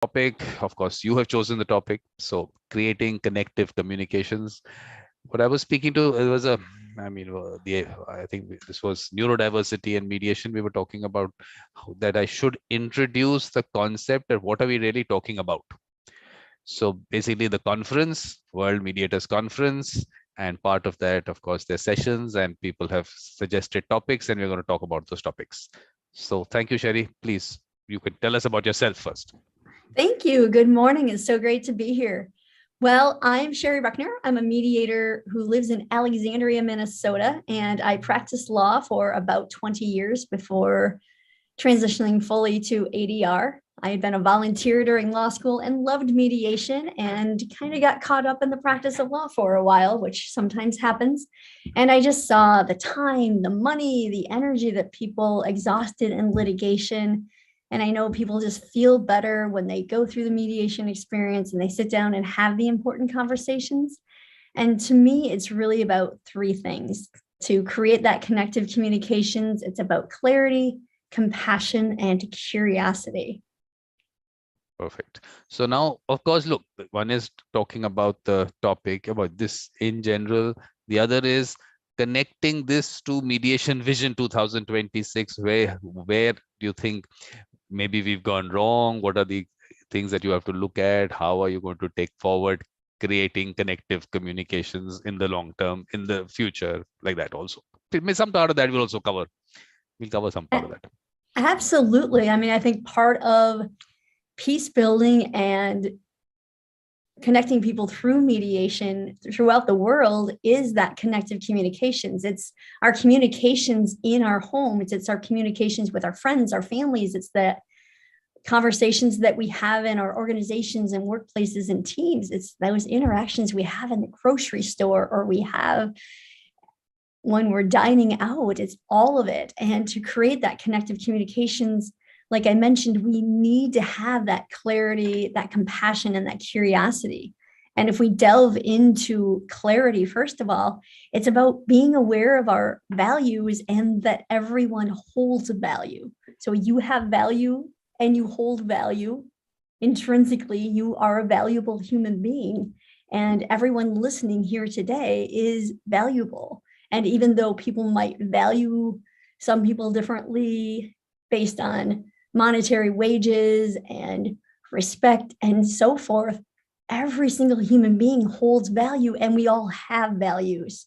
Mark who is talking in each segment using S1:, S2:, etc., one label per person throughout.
S1: topic. Of course, you have chosen the topic. So, creating connective communications. What I was speaking to, it was I think this was neurodiversity and mediation. We were talking about that I should introduce the concept of what are we really talking about. So basically the conference, World Mediators Conference, and part of that, of course, their sessions, and people have suggested topics, and we're going to talk about those topics. So thank you, Sherry. Please, you can tell us about yourself first.
S2: Thank you. Good morning. It's so great to be here. Well, I'm Sherry Bruckner. I'm a mediator who lives in Alexandria, Minnesota, and I practiced law for about 20 years before transitioning fully to ADR. I had been a volunteer during law school and loved mediation and kind of got caught up in the practice of law for a while, which sometimes happens. And I just saw the time, the money, the energy that people exhausted in litigation. And I know people just feel better when they go through the mediation experience and they sit down and have the important conversations. And to me, it's really about three things. To create that connective communications, it's about clarity, compassion, and curiosity.
S1: Perfect. So now, of course, look, one is talking about the topic, about this in general. The other is connecting this to Mediation Vision 2026. Where do you think maybe we've gone wrong? What are the things that you have to look at? How are you going to take forward creating connective communications in the long term, in the future, like that also? Some part of that we'll also cover. We'll cover some part of that.
S2: Absolutely. I mean, I think part of peace building and connecting people through mediation throughout the world is that connective communications. It's our communications in our homes. It's our communications with our friends, our families. It's the conversations that we have in our organizations and workplaces and teams. It's those interactions we have in the grocery store or we have when we're dining out. It's all of it. And to create that connective communications, like I mentioned, we need to have that clarity, that compassion, and that curiosity. And if we delve into clarity, first of all, it's about being aware of our values and that everyone holds a value. So you have value and you hold value. Intrinsically, you are a valuable human being. And everyone listening here today is valuable. And even though people might value some people differently based on monetary wages and respect and so forth, every single human being holds value and we all have values.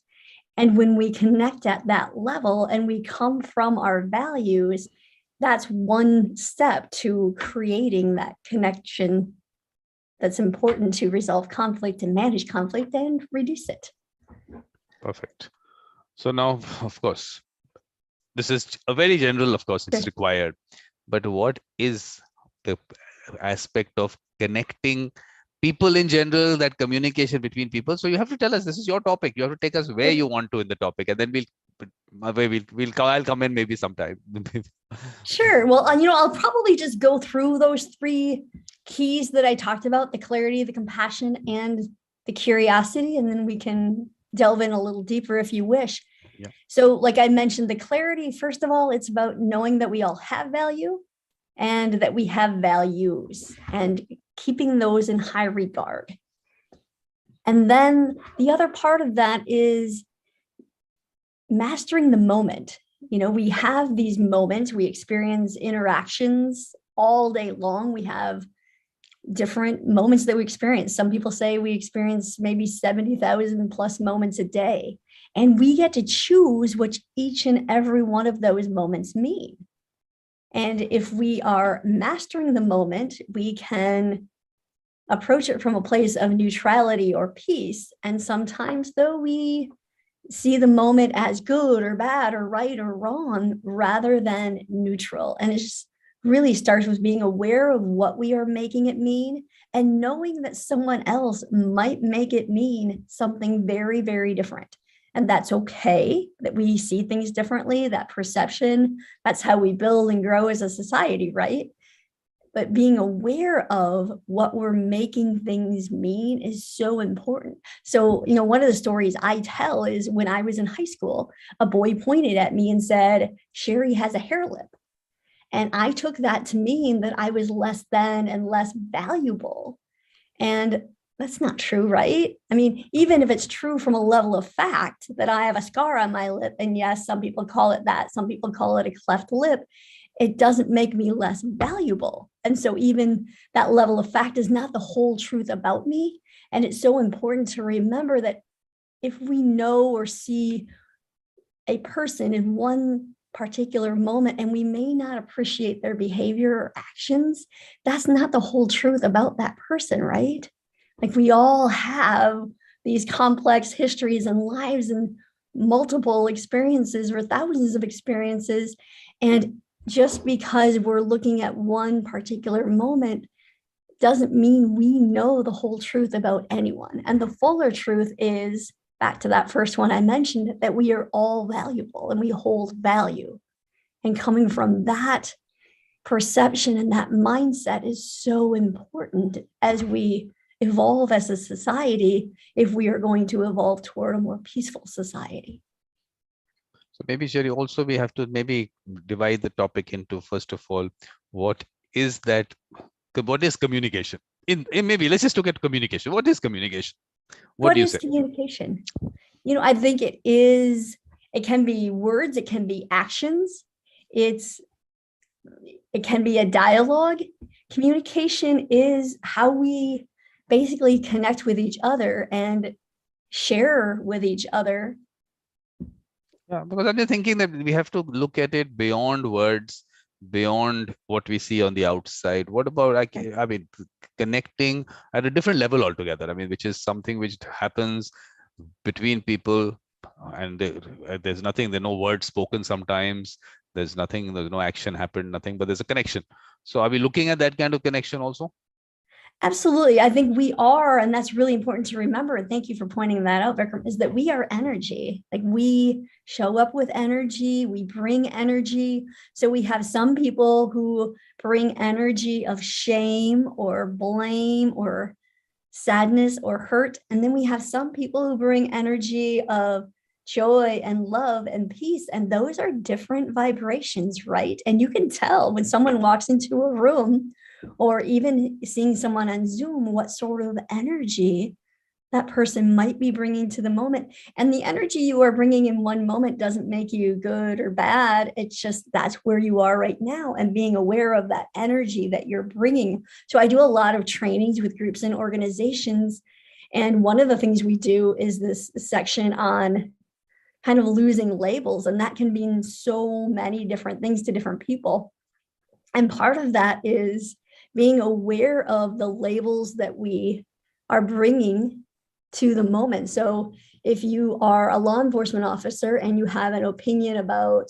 S2: And when we connect at that level and we come from our values, that's one step to creating that connection that's important to resolve conflict and manage conflict and reduce it.
S1: Perfect. So now, of course, this is a very general, of course, it's required. But what is the aspect of connecting people in general, that communication between people? So you have to tell us, this is your topic. You have to take us where you want to in the topic, and then I'll come in maybe sometime.
S2: Sure. Well, I'll probably just go through those three keys that I talked about: the clarity, the compassion, and the curiosity, and then we can delve in a little deeper if you wish.
S1: Yeah.
S2: So like I mentioned, the clarity, first of all, it's about knowing that we all have value and that we have values and keeping those in high regard. And then the other part of that is mastering the moment. We have these moments, we experience interactions all day long. We have different moments that we experience. Some people say we experience maybe 70,000 plus moments a day. And we get to choose what each and every one of those moments mean. And if we are mastering the moment, we can approach it from a place of neutrality or peace. And sometimes, though, we see the moment as good or bad or right or wrong rather than neutral. And it just really starts with being aware of what we are making it mean and knowing that someone else might make it mean something very, very different. And that's okay that we see things differently, that perception, that's how we build and grow as a society, right? But being aware of what we're making things mean is so important. So, one of the stories I tell is when I was in high school, a boy pointed at me and said, "Sherry has a hair lip." And I took that to mean that I was less than and less valuable. And that's not true, right? I mean, even if it's true from a level of fact that I have a scar on my lip, and yes, some people call it that, some people call it a cleft lip, it doesn't make me less valuable. And so even that level of fact is not the whole truth about me. And it's so important to remember that if we know or see a person in one particular moment and we may not appreciate their behavior or actions, that's not the whole truth about that person, right? Like, we all have these complex histories and lives and multiple experiences or thousands of experiences. And just because we're looking at one particular moment doesn't mean we know the whole truth about anyone. And the fuller truth is, back to that first one I mentioned, that we are all valuable and we hold value. And coming from that perception and that mindset is so important as we evolve as a society, if we are going to evolve toward a more peaceful society.
S1: So maybe, Sherry, also we have to maybe divide the topic into, first of all, what is communication? Maybe let's just look at communication. What is communication? What do you say?
S2: Communication? I think it can be words, it can be actions, it can be a dialogue. Communication is how we basically connect with each other and share with each other.
S1: Yeah, because I'm just thinking that we have to look at it beyond words, beyond what we see on the outside. What about, I mean, connecting at a different level altogether? I mean, which is something which happens between people, and there's no words spoken sometimes. There's no action happened, nothing, but there's a connection. So are we looking at that kind of connection also?
S2: Absolutely. I think we are, and that's really important to remember. And thank you for pointing that out, Vikram, is that we are energy. Like, we show up with energy, we bring energy. So we have some people who bring energy of shame or blame or sadness or hurt. And then we have some people who bring energy of joy and love and peace. And those are different vibrations, right? And you can tell when someone walks into a room, or even seeing someone on Zoom, what sort of energy that person might be bringing to the moment. And the energy you are bringing in one moment doesn't make you good or bad. It's just that's where you are right now, and being aware of that energy that you're bringing. So I do a lot of trainings with groups and organizations. And one of the things we do is this section on kind of losing labels. And that can mean so many different things to different people. And part of that is being aware of the labels that we are bringing to the moment. So if you are a law enforcement officer and you have an opinion about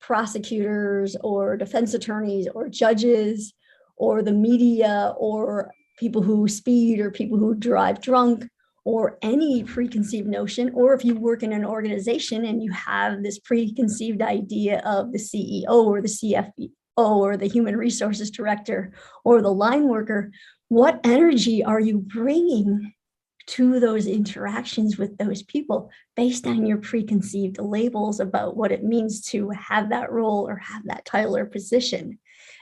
S2: prosecutors or defense attorneys or judges or the media or people who speed or people who drive drunk or any preconceived notion, or if you work in an organization and you have this preconceived idea of the CEO or the CFO or the human resources director or the line worker, what energy are you bringing to those interactions with those people based on your preconceived labels about what it means to have that role or have that title or position?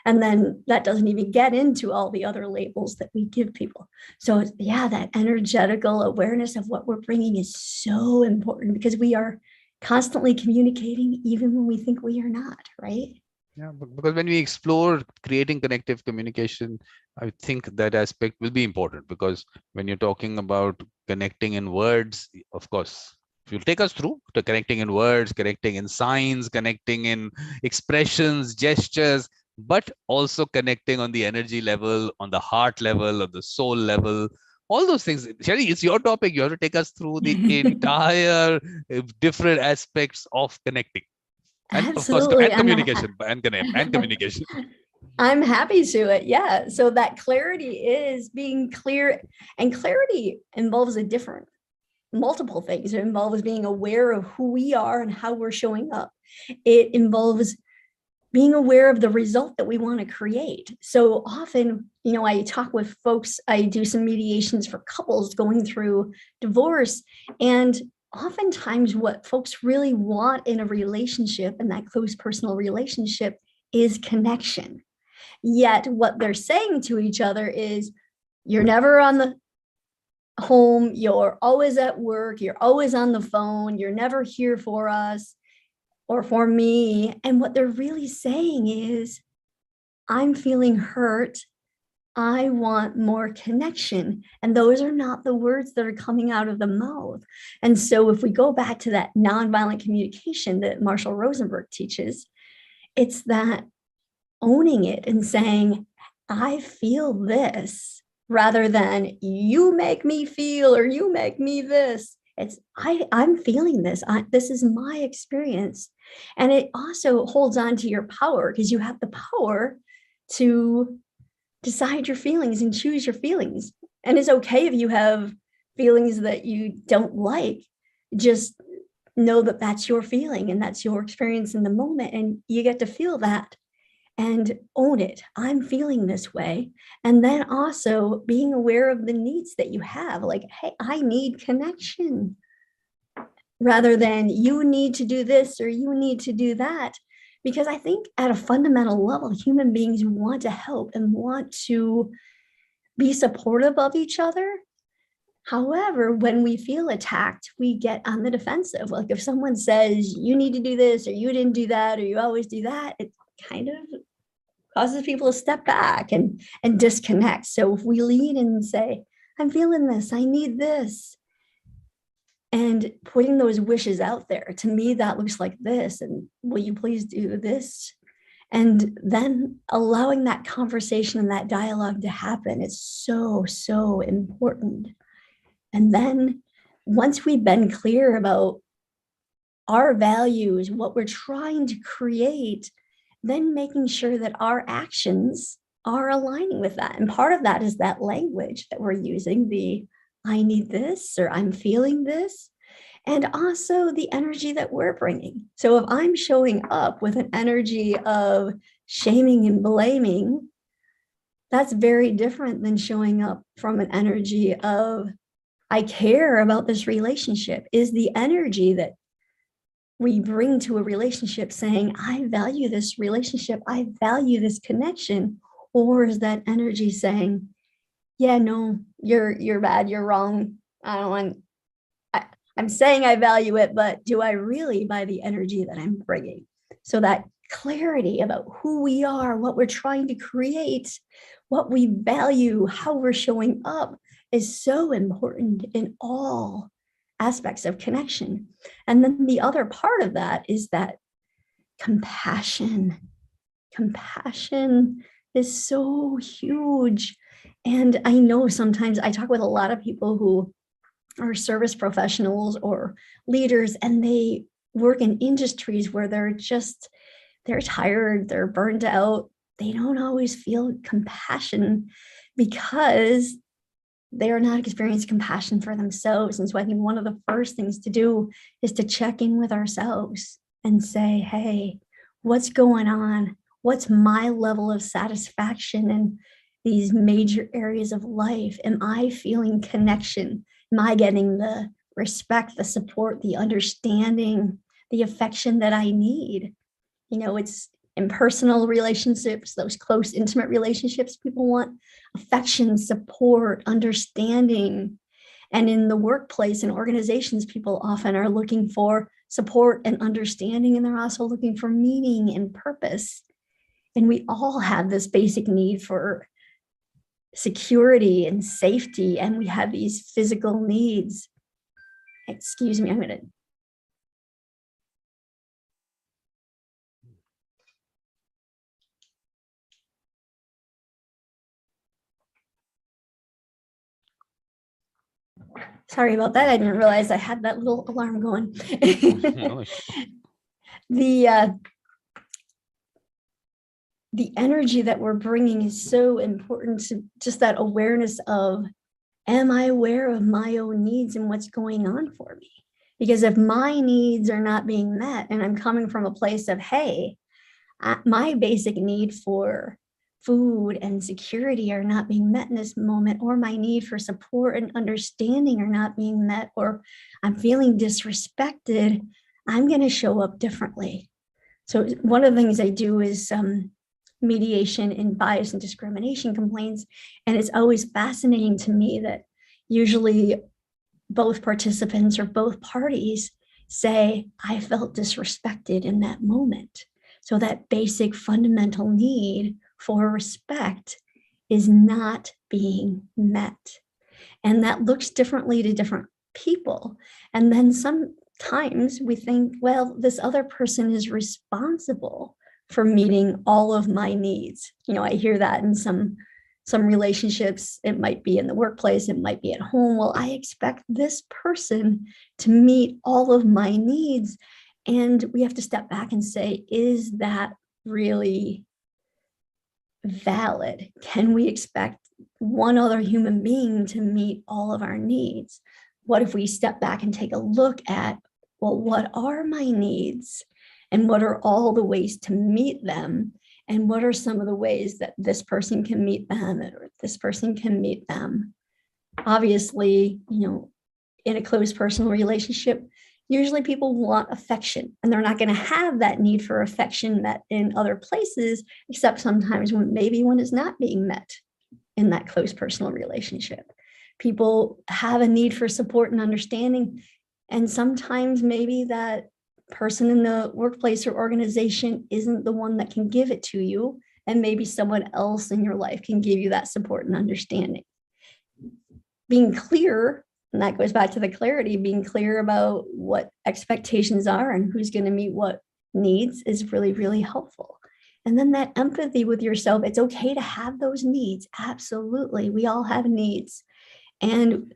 S2: And then that doesn't even get into all the other labels that we give people. So yeah, that energetical awareness of what we're bringing is so important, because we are constantly communicating even when we think we are not, right?
S1: Yeah, because when we explore creating connective communication, I think that aspect will be important, because when you're talking about connecting in words, of course, if you'll take us through to connecting in words, connecting in signs, connecting in expressions, gestures, but also connecting on the energy level, on the heart level, on the soul level, all those things. Sherry, it's your topic. You have to take us through the entire different aspects of connecting. And of course,
S2: Absolutely.
S1: and communication and communication.
S2: I'm happy to it. Yeah. So that clarity is being clear, and clarity involves multiple things. It involves being aware of who we are and how we're showing up. It involves being aware of the result that we want to create. So often, I talk with folks, I do some mediations for couples going through divorce, and oftentimes what folks really want in a relationship, and that close personal relationship, is connection. Yet what they're saying to each other is, you're never on the home, you're always at work, you're always on the phone, you're never here for us or for me. And what they're really saying is, I'm feeling hurt. I want more connection. And those are not the words that are coming out of the mouth. And so if we go back to that nonviolent communication that Marshall Rosenberg teaches, it's that owning it and saying, I feel this, rather than you make me feel or you make me this. It's I'm feeling this. This is my experience. And it also holds on to your power, because you have the power to decide your feelings and choose your feelings. And it's okay if you have feelings that you don't like. Just know that that's your feeling and that's your experience in the moment. And you get to feel that and own it. I'm feeling this way. And then also being aware of the needs that you have. Like, hey, I need connection, rather than you need to do this or you need to do that. Because I think at a fundamental level, human beings want to help and want to be supportive of each other. However, when we feel attacked, we get on the defensive. Like if someone says, you need to do this, or you didn't do that, or you always do that, it kind of causes people to step back and disconnect. So if we lead and say, I'm feeling this, I need this, and putting those wishes out there, to me, that looks like this. And will you please do this? And then allowing that conversation and that dialogue to happen is so, so important. And then once we've been clear about our values, what we're trying to create, then making sure that our actions are aligning with that. And part of that is that language that we're using, the I need this, or I'm feeling this, and also the energy that we're bringing. So if I'm showing up with an energy of shaming and blaming, that's very different than showing up from an energy of, I care about this relationship. Is the energy that we bring to a relationship saying, I value this relationship, I value this connection? Or is that energy saying, yeah, no, you're bad, you're wrong, I don't want, I'm saying I value it, but do I really, by the energy that I'm bringing? So that clarity about who we are, what we're trying to create, what we value, how we're showing up is so important in all aspects of connection. And then the other part of that is that compassion. Compassion is so huge. And I know sometimes I talk with a lot of people who are service professionals or leaders, and they work in industries where they're tired, they're burned out. They don't always feel compassion because they're not experiencing compassion for themselves. And so I think one of the first things to do is to check in with ourselves and say, hey, what's going on? What's my level of satisfaction in these major areas of life? Am I feeling connection? Am I getting the respect, the support, the understanding, the affection that I need? You know, it's in personal relationships, those close, intimate relationships, people want affection, support, understanding. And in the workplace and organizations, people often are looking for support and understanding, and they're also looking for meaning and purpose. And we all have this basic need for security and safety, and we have these physical needs. Excuse me, I'm going to. Sorry about that. I didn't realize I had that little alarm going. The energy that we're bringing is so important to just that awareness of, am I aware of my own needs and what's going on for me? Because if my needs are not being met, and I'm coming from a place of, hey, my basic need for food and security are not being met in this moment, or my need for support and understanding are not being met, or I'm feeling disrespected, I'm going to show up differently. So one of the things I do is mediation in bias and discrimination complaints. And it's always fascinating to me that usually both participants or both parties say, I felt disrespected in that moment. So that basic fundamental need for respect is not being met. And that looks differently to different people. And then sometimes we think, well, this other person is responsible for meeting all of my needs. I hear that in some relationships. It might be in the workplace, it might be at home. Well, I expect this person to meet all of my needs. And we have to step back and say, is that really valid? Can we expect one other human being to meet all of our needs? What if we step back and take a look at, well, what are my needs? And what are all the ways to meet them? And what are some of the ways that this person can meet them or this person can meet them? Obviously, in a close personal relationship, usually people want affection, and they're not going to have that need for affection met in other places, except sometimes when it's not being met in that close personal relationship. People have a need for support and understanding, and sometimes maybe that person in the workplace or organization isn't the one that can give it to you, and maybe someone else in your life can give you that support and understanding. Being clear, and that goes back to the clarity, being clear about what expectations are and who's going to meet what needs is really, really helpful. And then that empathy with yourself, it's okay to have those needs. Absolutely. We all have needs. And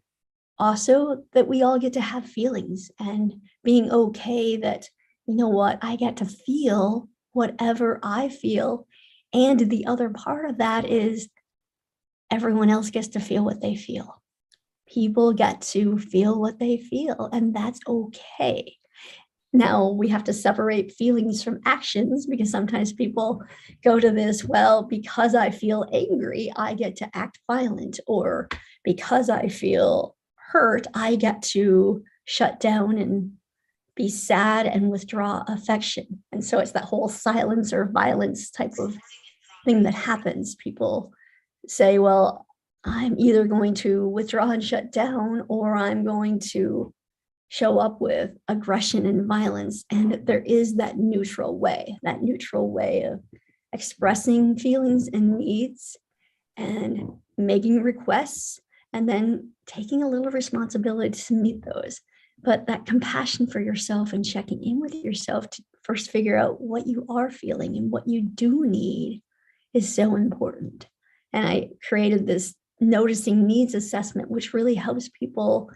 S2: also that we all get to have feelings, and being okay that, I get to feel whatever I feel. And the other part of that is everyone else gets to feel what they feel. People get to feel what they feel, and that's okay. Now we have to separate feelings from actions, because sometimes people go to this, well, because I feel angry, I get to act violent, or because I feel hurt, I get to shut down and be sad and withdraw affection. And so it's that whole silence or violence type of thing that happens. People say, well, I'm either going to withdraw and shut down, or I'm going to show up with aggression and violence. And there is that neutral way of expressing feelings and needs and making requests, and then taking a little responsibility to meet those. But that compassion for yourself and checking in with yourself to first figure out what you are feeling and what you do need is so important. And I created this noticing needs assessment, which really helps people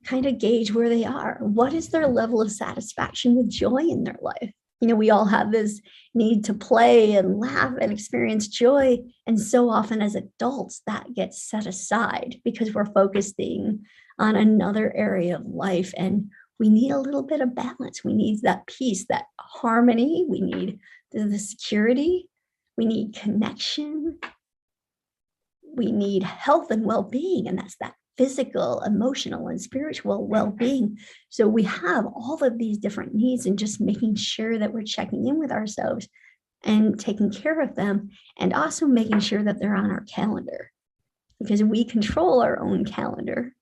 S2: kind of gauge where they are. What is their level of satisfaction with joy in their life? We all have this need to play and laugh and experience joy. And so often as adults, that gets set aside because we're focusing on another area of life. And we need a little bit of balance. We need that peace, that harmony. We need the security. We need connection. We need health and well-being, and that's that physical, emotional, and spiritual well-being. So we have all of these different needs, and just making sure that we're checking in with ourselves and taking care of them, and also making sure that they're on our calendar, because we control our own calendar.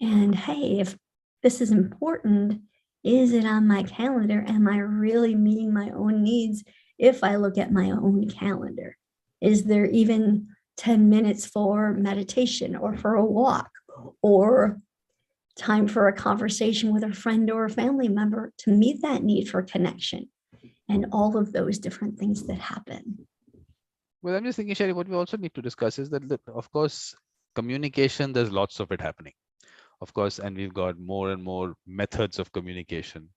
S2: And hey, if this is important, is it on my calendar? Am I really meeting my own needs if I look at my own calendar? Is there even 10 minutes for meditation or for a walk or time for a conversation with a friend or a family member to meet that need for connection, and all of those different things that happen?
S1: Well, I'm just thinking, Sherry, what we also need to discuss is that, of course, communication, there's lots of it happening, of course, and we've got more and more methods of communication.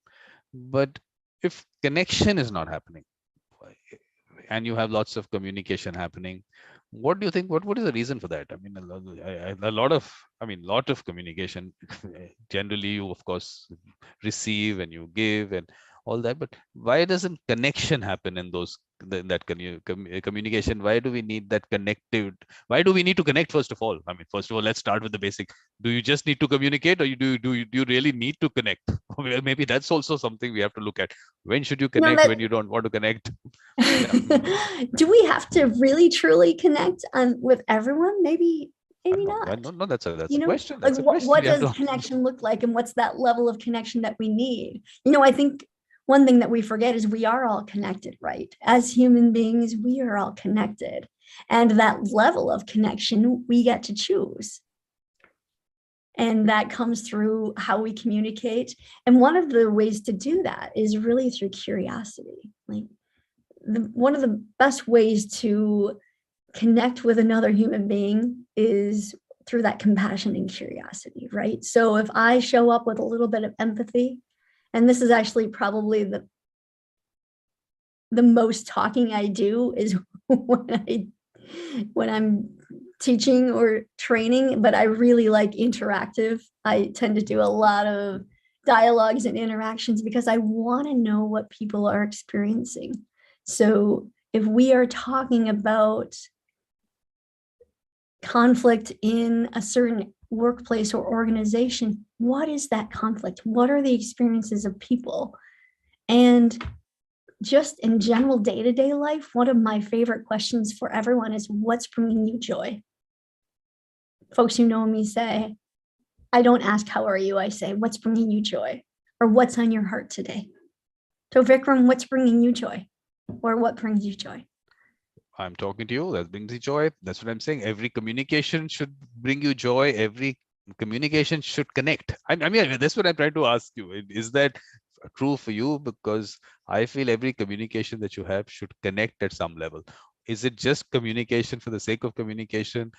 S1: But if connection is not happening, and you have lots of communication happening, what do you think? What is the reason for that? I mean, lot of communication. Generally, you of course receive and you give and all that, but why doesn't connection happen in those that communication? Why do we need that connective? Why do we need to connect? First of all, I mean, first of all, let's start with the basic. Do you just need to communicate, or do you really need to connect? Well, maybe that's also something we have to look at. When should you
S2: You know
S1: connect? When you don't want to connect? Yeah.
S2: do we have to really truly connect with everyone? Maybe
S1: No,
S2: not.
S1: no, that's
S2: You
S1: a
S2: know,
S1: question.
S2: like
S1: That's a question
S2: what
S1: we have
S2: does
S1: to.
S2: connection look like, and what's that level of connection that we need? You know, I think one thing that we forget is we are all connected, right? As human beings, we are all connected, and that level of connection we get to choose. And that comes through how we communicate. And one of the ways to do that is really through curiosity. Like one of the best ways to connect with another human being is through that compassion and curiosity, right? So if I show up with a little bit of empathy, and this is actually probably the most talking I do is when I'm teaching or training, but I really like interactive. I tend to do a lot of dialogues and interactions because I want to know what people are experiencing. So if we are talking about conflict in a certain workplace or organization, what is that conflict? What are the experiences of people? And just in general day-to-day life, one of my favorite questions for everyone is, what's bringing you joy? Folks who know me say, I don't ask, how are you? I say, what's bringing you joy? Or what's on your heart today? So Vikram, what's bringing you joy? Or what brings you joy?
S1: I'm talking to you. That brings you joy. That's what I'm saying. Every communication should bring you joy. Every communication should connect. I mean, that's what I'm trying to ask you. Is that true for you? Because I feel every communication that you have should connect at some level. Is it just communication for the sake of communication?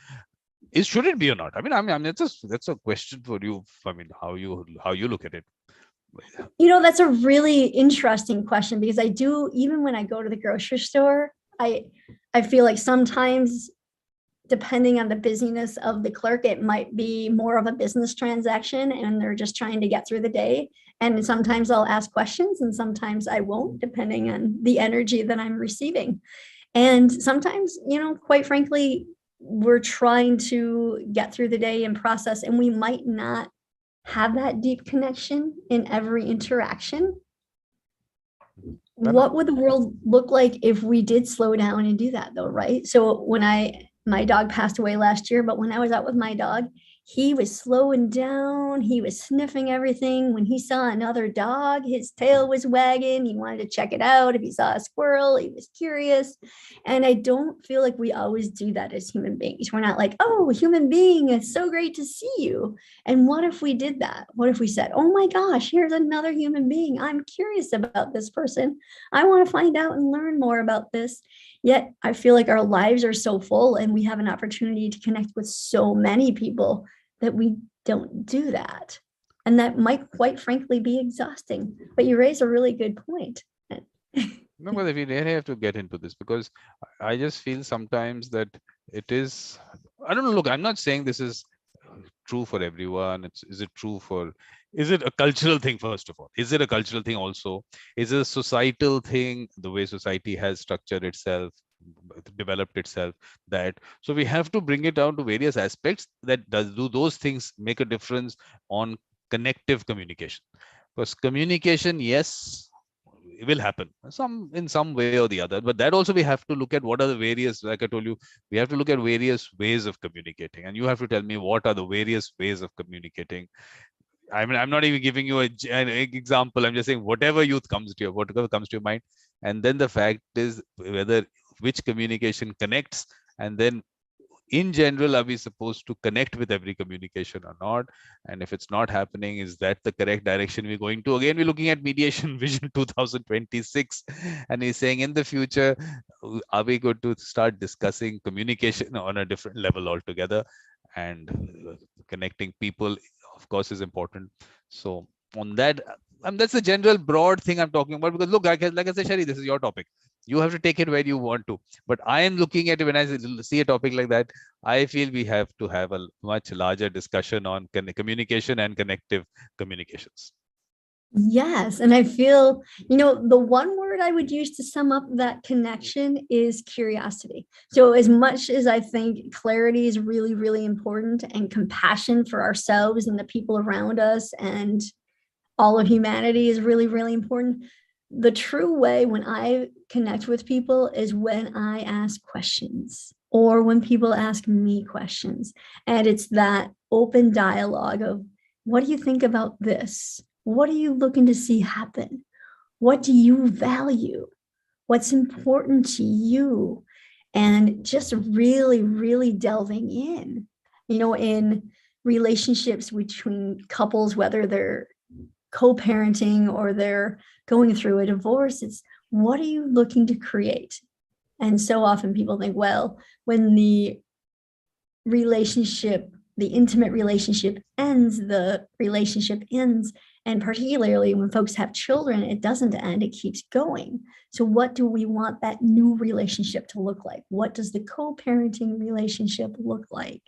S1: Should it be or not? I mean, that's a question for you. I mean, how you look at it.
S2: You know, that's a really interesting question because I do, even when I go to the grocery store, I feel like sometimes, depending on the busyness of the clerk, it might be more of a business transaction and they're just trying to get through the day. And sometimes I'll ask questions and sometimes I won't, depending on the energy that I'm receiving. And sometimes, you know, quite frankly, we're trying to get through the day and process, and we might not have that deep connection in every interaction. What would the world look like if we did slow down and do that, though, right? So when my dog passed away last year, but when I was out with my dog, he was slowing down. He was sniffing everything. When he saw another dog, his tail was wagging. He wanted to check it out. If he saw a squirrel, he was curious. And I don't feel like we always do that as human beings. We're not like, oh, human being, it's so great to see you. And what if we did that? What if we said, oh my gosh, here's another human being. I'm curious about this person. I want to find out and learn more about this. Yet I feel like our lives are so full and we have an opportunity to connect with so many people that we don't do that. And that might, quite frankly, be exhausting. But you raise a really good point.
S1: No, but we really have to get into this because I just feel sometimes that it is. I don't know. Look, I'm not saying this is true for everyone. Is it true for? Is it a cultural thing? First of all, is it a cultural thing also? Is it a societal thing? The way society has structured itself, developed itself. That so we have to bring it down to various aspects. That do those things make a difference on connective communication? Because communication, yes, it will happen in some way or the other, but that also we have to look at what are the various, like I told you, we have to look at various ways of communicating, and you have to tell me what are the various ways of communicating. I mean, I'm not even giving you an example. I'm just saying whatever comes to your mind, and then the fact is whether which communication connects, and then in general, are we supposed to connect with every communication or not? And if it's not happening, is that the correct direction we're going to? Again, we're looking at Mediation Vision 2026, and he's saying in the future, are we going to start discussing communication on a different level altogether? And connecting people, of course, is important. So on that, that's the general broad thing I'm talking about. Because look, like I said, Sherry, this is your topic. You have to take it where you want to. But I am looking at it when I see a topic like that. I feel we have to have a much larger discussion on communication and connective communications.
S2: Yes. And I feel, the one word I would use to sum up that connection is curiosity. So, as much as I think clarity is really, really important, and compassion for ourselves and the people around us and all of humanity is really, really important, the true way when I connect with people is when I ask questions or when people ask me questions. And it's that open dialogue of, what do you think about this? What are you looking to see happen? What do you value? What's important to you? And just really, really delving in relationships between couples, whether they're co-parenting or they're going through a divorce, it's, what are you looking to create? And so often people think, well, when the relationship, the intimate relationship ends, the relationship ends. And particularly when folks have children, it doesn't end, it keeps going. So what do we want that new relationship to look like? What does the co-parenting relationship look like?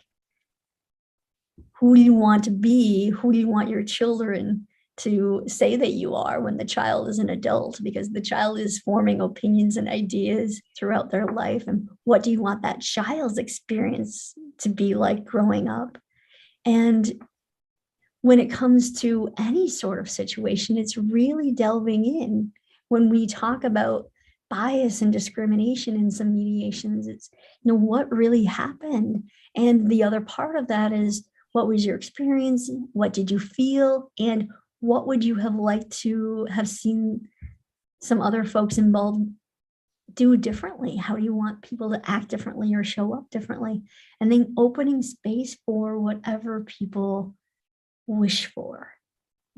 S2: Who do you want to be? Who do you want your children to say that you are when the child is an adult? Because the child is forming opinions and ideas throughout their life. And what do you want that child's experience to be like growing up? And when it comes to any sort of situation, it's really delving in. When we talk about bias and discrimination in some mediations, it's, what really happened? And the other part of that is, what was your experience? What did you feel? And what would you have liked to have seen some other folks involved do differently? How do you want people to act differently or show up differently? And then opening space for whatever people wish for.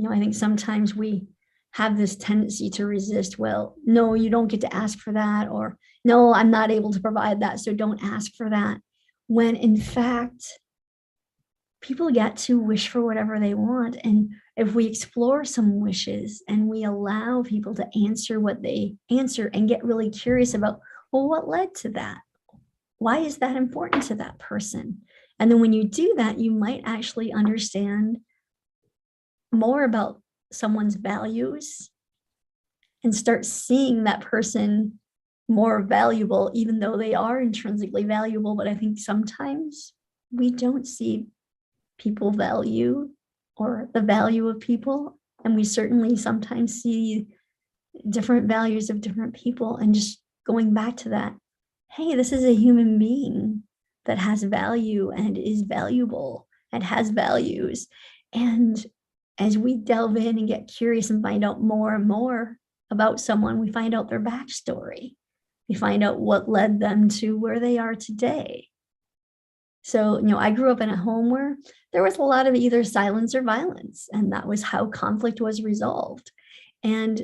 S2: I think sometimes we have this tendency to resist. Well, no, you don't get to ask for that, or no, I'm not able to provide that, so don't ask for that. When in fact, people get to wish for whatever they want. And if we explore some wishes and we allow people to answer what they answer and get really curious about, well, what led to that? Why is that important to that person? And then when you do that, you might actually understand more about someone's values and start seeing that person more valuable, even though they are intrinsically valuable. But I think sometimes we don't see people value or the value of people. And we certainly sometimes see different values of different people. And just going back to that, hey, this is a human being that has value and is valuable and has values. And as we delve in and get curious and find out more and more about someone, we find out their backstory. We find out what led them to where they are today. So, I grew up in a home where there was a lot of either silence or violence, and that was how conflict was resolved. And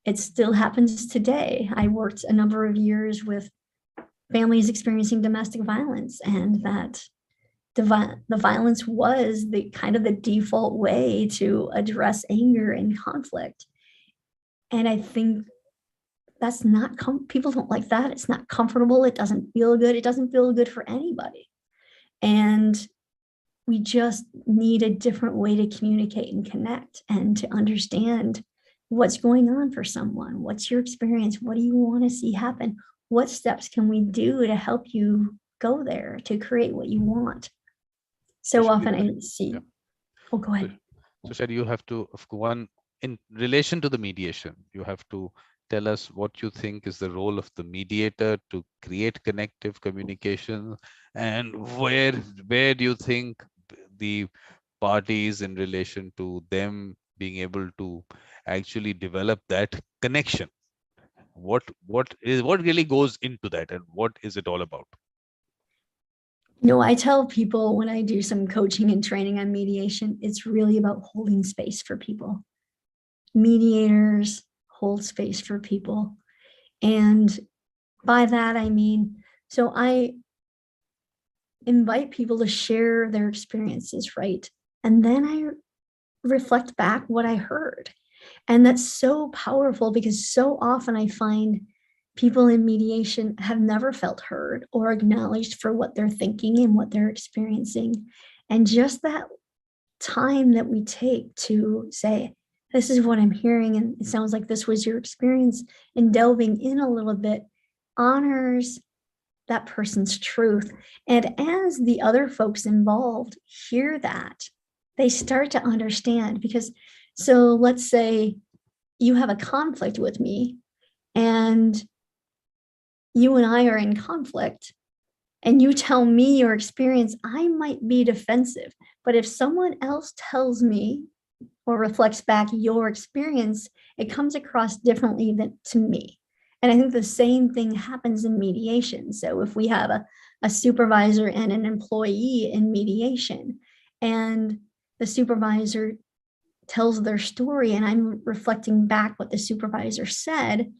S2: it still happens today. I worked a number of years with families experiencing domestic violence, and that the violence was the kind of the default way to address anger and conflict. And I think that's not, people don't like that. It's not comfortable. It doesn't feel good. It doesn't feel good for anybody. And we just need a different way to communicate and connect and to understand what's going on for someone. What's your experience? What do you want to see happen? What steps can we do to help you go there, to create what you want? So often I see.
S1: Yeah.
S2: Oh, go ahead.
S1: So Sherry, you have to, one, in relation to the mediation, you have to tell us what you think is the role of the mediator to create connective communication, and where do you think the parties in relation to them being able to actually develop that connection? What really goes into that, and what is it all about?
S2: I tell people when I do some coaching and training on mediation, it's really about holding space for people. Mediators hold space for people. And by that, I mean, so I invite people to share their experiences, right? And then I reflect back what I heard. And that's so powerful, because so often I find people in mediation have never felt heard or acknowledged for what they're thinking and what they're experiencing. And just that time that we take to say, this is what I'm hearing, and it sounds like this was your experience, and delving in a little bit honors that person's truth. And as the other folks involved hear that, they start to understand. Because, so let's say you have a conflict with me, and you and I are in conflict, and you tell me your experience, I might be defensive. But if someone else tells me or reflects back your experience, it comes across differently than to me. And I think the same thing happens in mediation. So if we have a supervisor and an employee in mediation, and the supervisor tells their story, and I'm reflecting back what the supervisor said,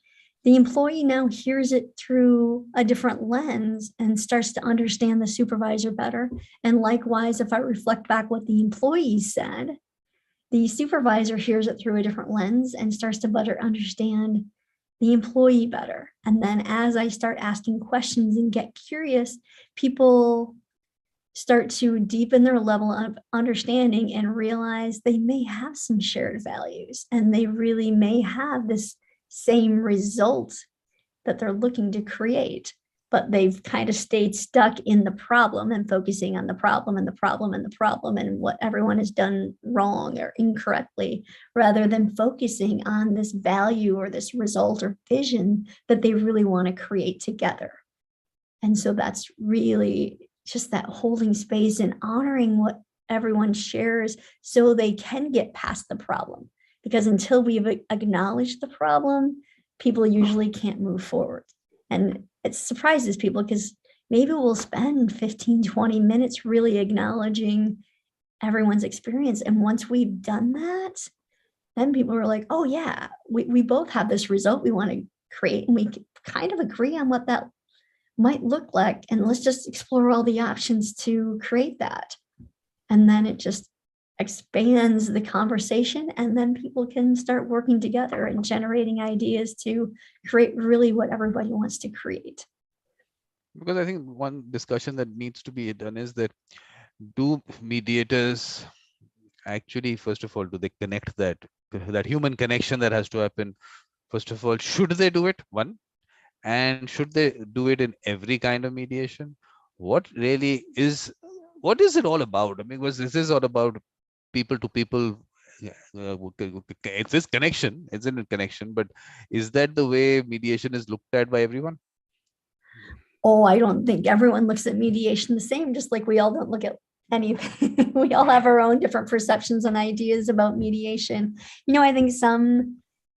S2: the employee now hears it through a different lens and starts to understand the supervisor better. And likewise, if I reflect back what the employee said, the supervisor hears it through a different lens and starts to better understand the employee better. And then as I start asking questions and get curious, people start to deepen their level of understanding and realize they may have some shared values, and they really may have this same result that they're looking to create, but they've kind of stayed stuck in the problem and focusing on the problem and the problem and the problem and what everyone has done wrong or incorrectly, rather than focusing on this value or this result or vision that they really want to create together. And so that's really just that holding space and honoring what everyone shares so they can get past the problem. Because until we've acknowledged the problem, people usually can't move forward. And it surprises people because maybe we'll spend 15, 20 minutes really acknowledging everyone's experience. And once we've done that, then people are like, oh yeah, we both have this result we want to create, and we kind of agree on what that might look like. And let's just explore all the options to create that. And then it just expands the conversation, and then people can start working together and generating ideas to create really what everybody wants to create.
S1: Because I think one discussion that needs to be done is that, do mediators actually, first of all, do they connect that human connection that has to happen? First of all, should they do it? One. And should they do it in every kind of mediation? What is it all about? I mean, because this is all about people to people. It's this connection, isn't it? Connection, but is that the way mediation is looked at by everyone?
S2: Oh, I don't think everyone looks at mediation the same, just like we all don't look at anything. We all have our own different perceptions and ideas about mediation. I think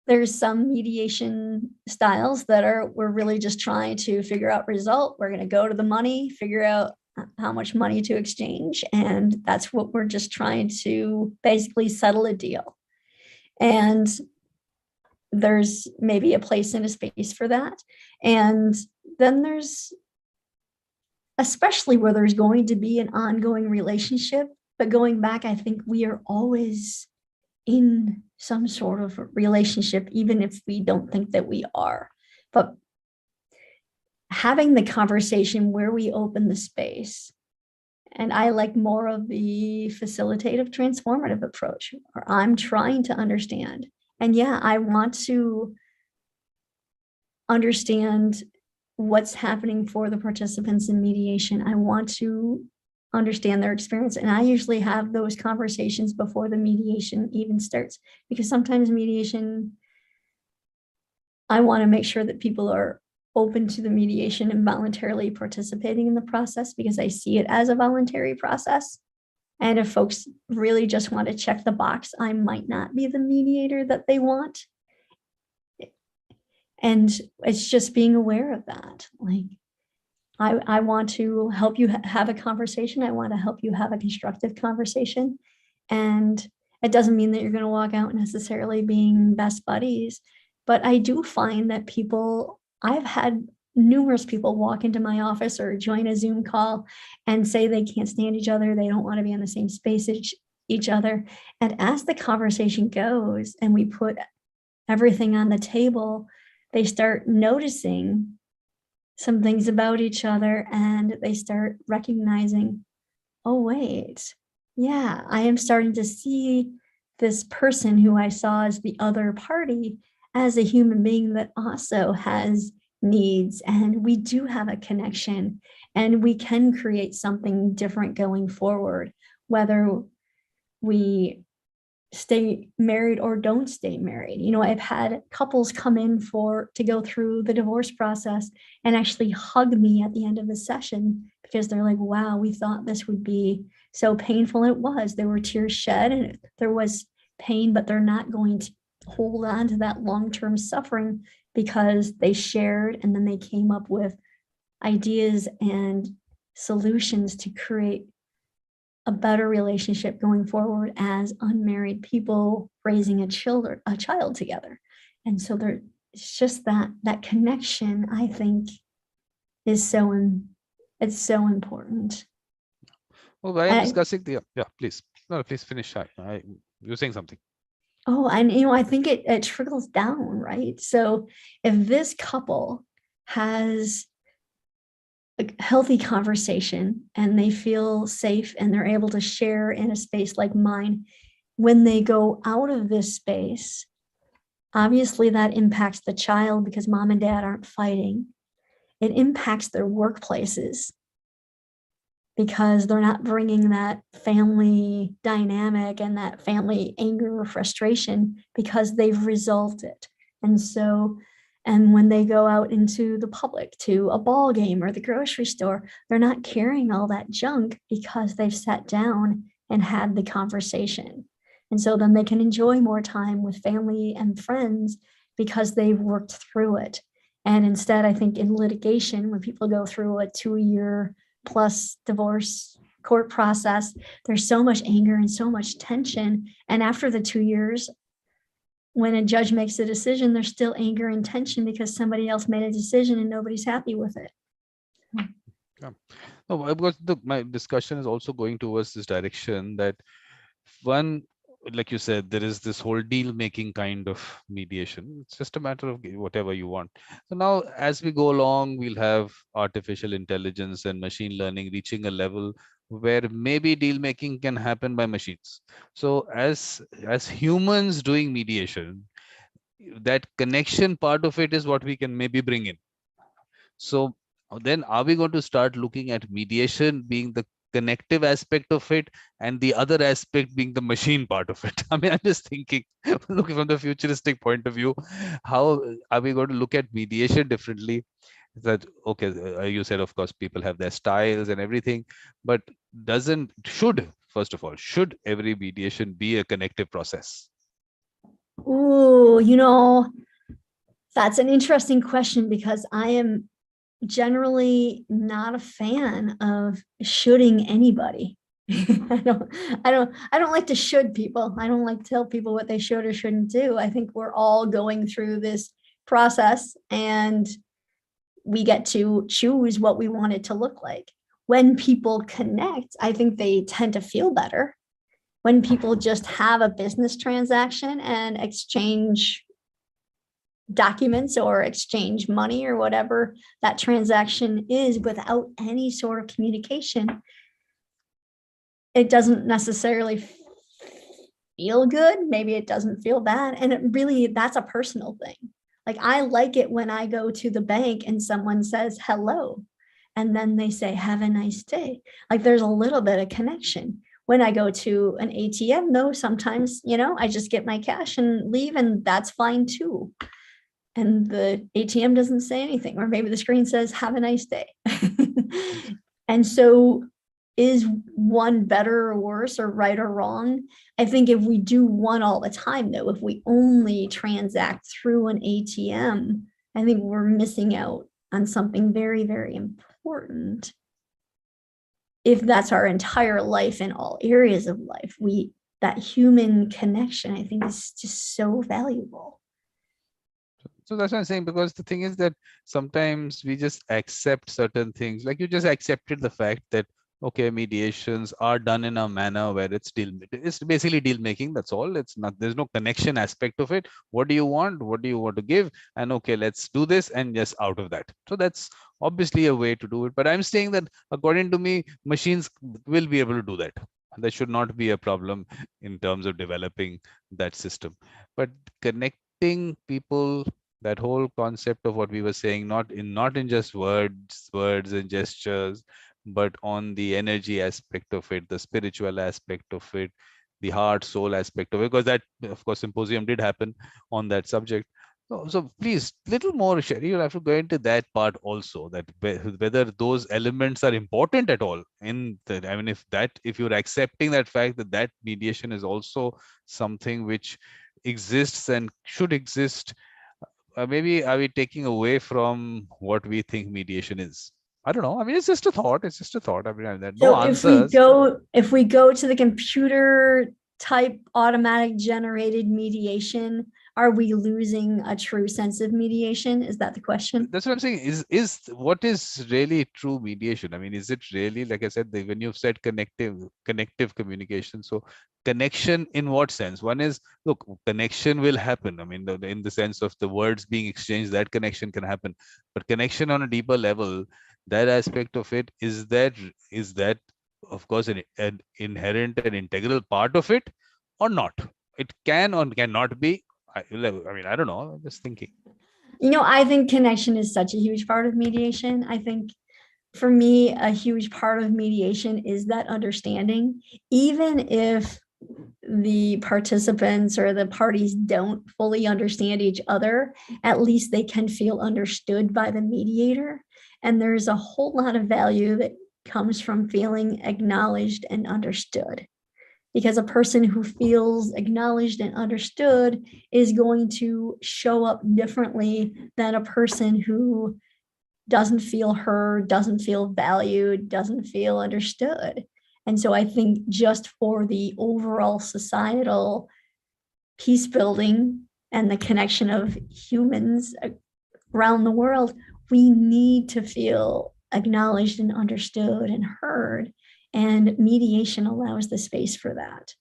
S2: there's some mediation styles that we're really just trying to figure out result. We're going to go to the money, figure out how much money to exchange. And that's what we're just trying to basically settle a deal. And there's maybe a place and a space for that. And then there's, especially where there's going to be an ongoing relationship, but going back, I think we are always in some sort of relationship, even if we don't think that we are. But having the conversation where we open the space, and I like more of the facilitative transformative approach, where I'm trying to understand. And yeah, I want to understand what's happening for the participants in mediation. I want to understand their experience. And I usually have those conversations before the mediation even starts, because sometimes mediation, I want to make sure that people are open to the mediation and voluntarily participating in the process, because I see it as a voluntary process. And if folks really just want to check the box, I might not be the mediator that they want. And it's just being aware of that. Like, I want to help you have a conversation. I want to help you have a constructive conversation. And it doesn't mean that you're going to walk out necessarily being best buddies. But I do find that I've had numerous people walk into my office or join a Zoom call and say they can't stand each other. They don't want to be on the same space as each other. And as the conversation goes and we put everything on the table, they start noticing some things about each other, and they start recognizing, oh, wait, yeah, I am starting to see this person who I saw as the other party as a human being that also has needs, and we do have a connection, and we can create something different going forward, whether we stay married or don't stay married. I've had couples come in to go through the divorce process and actually hug me at the end of the session, because they're like, wow, we thought this would be so painful. And it was. There were tears shed and there was pain, but they're not going to hold on to that long-term suffering, because they shared and then they came up with ideas and solutions to create a better relationship going forward as unmarried people raising a child together. And so it's just that connection, I think, is it's so important.
S1: Well, I am discussing please. No, please finish. You're saying something.
S2: Oh, and I think it trickles down, right? So if this couple has a healthy conversation and they feel safe and they're able to share in a space like mine, when they go out of this space, obviously that impacts the child because mom and dad aren't fighting. It impacts their workplaces because they're not bringing that family dynamic and that family anger or frustration, because they've resolved it. And when they go out into the public to a ball game or the grocery store, they're not carrying all that junk because they've sat down and had the conversation. And so then they can enjoy more time with family and friends because they've worked through it. And instead, I think in litigation, when people go through a 2-year plus divorce court process, there's so much anger and so much tension. And after the 2 years, when a judge makes a decision, there's still anger and tension because somebody else made a decision and nobody's happy with it.
S1: Yeah. No, because my discussion is also going towards this direction that one, like you said, there is this whole deal making kind of mediation. It's just a matter of whatever you want. So now, as we go along, we'll have artificial intelligence and machine learning reaching a level where maybe deal making can happen by machines. So as humans doing mediation, that connection part of it is what we can maybe bring in. So then are we going to start looking at mediation being the connective aspect of it and the other aspect being the machine part of it? I mean, I'm just thinking, looking from the futuristic point of view, how are we going to look at mediation differently? That okay, you said of course people have their styles and everything, but first of all, should every mediation be a connective process?
S2: Ooh, that's an interesting question, because I am generally not a fan of shoulding anybody. I don't like to should people. I don't like to tell people what they should or shouldn't do. I think we're all going through this process and we get to choose what we want it to look like. When people connect, I think they tend to feel better. When people just have a business transaction and exchange documents or exchange money or whatever that transaction is without any sort of communication, it doesn't necessarily feel good. Maybe it doesn't feel bad. And that's a personal thing. Like, I like it when I go to the bank and someone says hello, and then they say, have a nice day. Like, there's a little bit of connection. When I go to an ATM, though, sometimes, I just get my cash and leave, and that's fine too. And the ATM doesn't say anything, or maybe the screen says, have a nice day. And so is one better or worse or right or wrong? I think if we do one all the time, though, if we only transact through an ATM, I think we're missing out on something very, very important. If that's our entire life in all areas of life, that human connection, I think, is just so valuable.
S1: So that's what I'm saying, because the thing is that sometimes we just accept certain things. Like, you just accepted the fact that, okay, mediations are done in a manner where it's basically deal making. That's all. There's no connection aspect of it. What do you want? What do you want to give? And okay, let's do this, and just out of that. So that's obviously a way to do it. But I'm saying that according to me, machines will be able to do that. There should not be a problem in terms of developing that system. But connecting people, that whole concept of what we were saying, not in just words and gestures, but on the energy aspect of it, the spiritual aspect of it, the heart soul aspect of it, because that, of course, symposium did happen on that subject. So please, little more, Sherry, you'll have to go into that part also, that whether those elements are important at all in the, I mean, if you're accepting that fact that that mediation is also something which exists and should exist, maybe are we taking away from what we think mediation is? I don't know. I mean, it's just a thought. It's just a thought. I mean, no
S2: So
S1: answers.
S2: if we go to the computer type automatic generated mediation, are we losing a true sense of mediation? Is that the question?
S1: That's what I'm saying. Is what is really true mediation? I mean, is it really, like I said, when you've said connective communication? So connection in what sense? One is, look, connection will happen. I mean, in the sense of the words being exchanged, that connection can happen. But connection on a deeper level, that aspect of it, is that of course an inherent and integral part of it, or not? It can or cannot be. I mean, I don't know. I'm just thinking.
S2: I think connection is such a huge part of mediation. I think for me, a huge part of mediation is that understanding, even if the participants or the parties don't fully understand each other, at least they can feel understood by the mediator. And there's a whole lot of value that comes from feeling acknowledged and understood. Because a person who feels acknowledged and understood is going to show up differently than a person who doesn't feel heard, doesn't feel valued, doesn't feel understood. And so I think just for the overall societal peace building and the connection of humans around the world, we need to feel acknowledged and understood and heard. And mediation allows the space for that.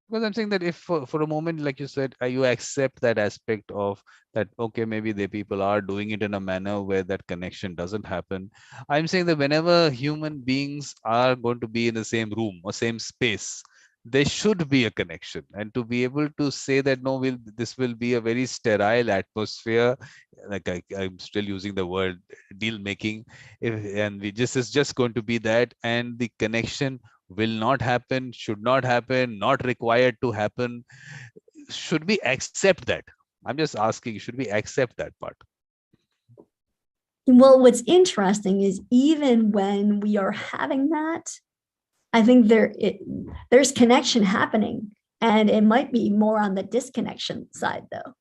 S1: Because I'm saying that if for a moment, like you said, you accept that aspect of that, okay, maybe the people are doing it in a manner where that connection doesn't happen. I'm saying that whenever human beings are going to be in the same room or same space, there should be a connection. And to be able to say that, no, this will be a very sterile atmosphere, like I'm still using the word deal making, and we just is just going to be that, and the connection will not happen, should not happen, not required to happen. Should we accept that? I'm just asking, should we accept that part?
S2: Well, what's interesting is even when we are having that, I think there's connection happening, and it might be more on the disconnection side though.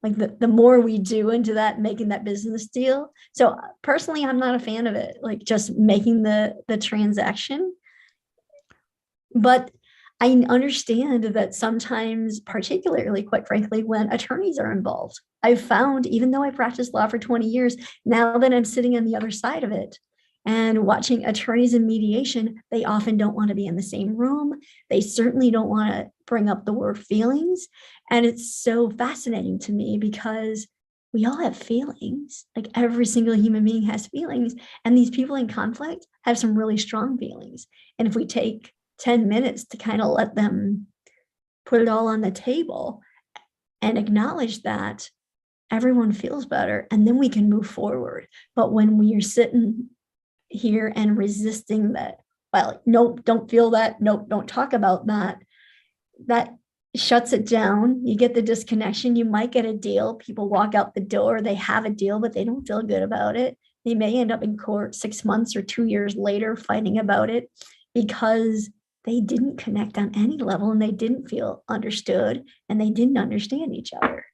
S2: Like the more we do into that, making that business deal. So personally, I'm not a fan of it, like just making the transaction. But I understand that sometimes, particularly, quite frankly, when attorneys are involved, I've found, even though I practiced law for 20 years, now that I'm sitting on the other side of it and watching attorneys in mediation, they often don't want to be in the same room. They certainly don't want to bring up the word feelings. And it's so fascinating to me because we all have feelings. Like every single human being has feelings. And these people in conflict have some really strong feelings. And if we take 10 minutes to kind of let them put it all on the table and acknowledge that, everyone feels better, and then we can move forward. But when we are sitting here and resisting that, well, nope, don't feel that, nope, don't talk about that, that shuts it down. You get the disconnection. You might get a deal. People walk out the door, they have a deal, but they don't feel good about it. They may end up in court 6 months or 2 years later fighting about it because they didn't connect on any level, and they didn't feel understood, and they didn't understand each other.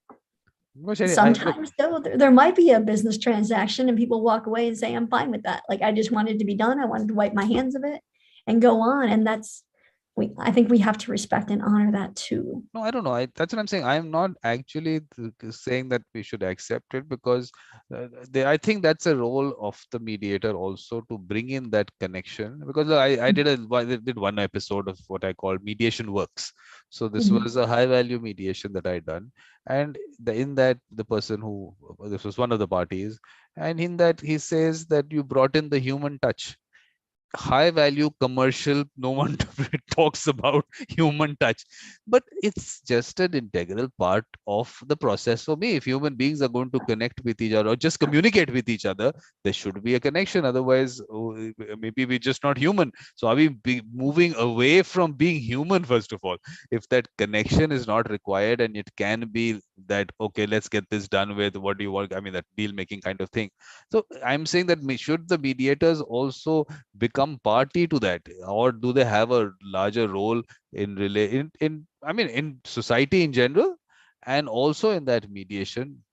S1: Look,
S2: Sometimes though, there might be a business transaction and people walk away and say, I'm fine with that. Like, I just wanted to be done. I wanted to wipe my hands of it and go on. And I think we have to respect and honor that too.
S1: no, I don't know. That's what I'm saying. I'm not actually saying that we should accept it, because I think that's a role of the mediator also, to bring in that connection. Because I did one episode of what I call mediation works. So this was a high value mediation that I done, and in that, the person who, this was one of the parties, and in that he says that you brought in the human touch. high value commercial, no one talks about human touch, but it's just an integral part of the process. For me, if human beings are going to connect with each other or just communicate with each other, there should be a connection. Otherwise, maybe we're just not human. So are we moving away from being human? First of all, if that connection is not required, and it can be that, okay, let's get this done with, what do you want, I mean, that deal making kind of thing. So I'm saying that should the mediators also become party to that, or do they have a larger role in in, I mean, in society in general, and also in that mediation,